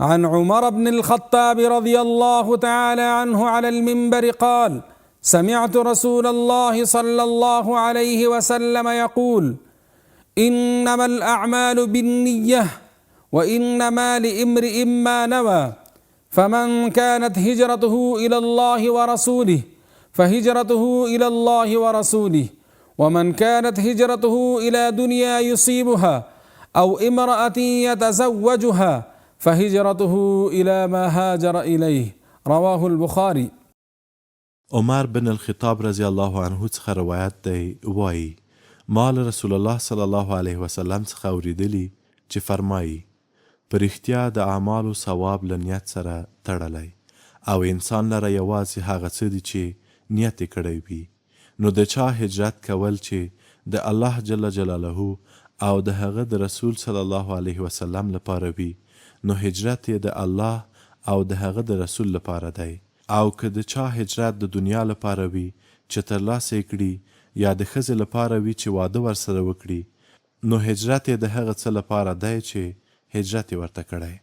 عن عمر بن الخطاب رضي الله تعالى عنه على المنبر قال: سمعت رسول الله صلى الله عليه وسلم يقول: إنما الأعمال بالنية وإنما لامرئ ما نوى، فمن كانت هجرته إلى الله ورسوله فهجرته إلى الله ورسوله، ومن كانت هجرته إلى دنيا يصيبها أو امرأة يتزوجها فهجرته إلى ما هاجر إليه. رواه البخاري. عمر بن الخطاب رضی الله عنه څخه روایت دی، وایي: ما له رسول الله صلی الله علیه وسلم څخه اوریدلی چې فرمایي: په رښتیا د اعمالو ثواب له نیت سره تړلی، او انسان لره یوازې هغه څه دي چې نیت یې کړی وي. نو د چا هجرت کول چې د الله جل جلاله او د هغه د رسول صلی الله علیه وسلم لپاره وي، نو هجرت یې د الله او د هغه د رسول لپاره دی. او که د چا هجرت د دنیا لپاره وي چې ترلاسه یې کړي، یا د ښځې لپاره وي چې واده ورسره وکړي، نو هجرت یې د هغه څه لپاره دی چې هجرت یې ورته کړی.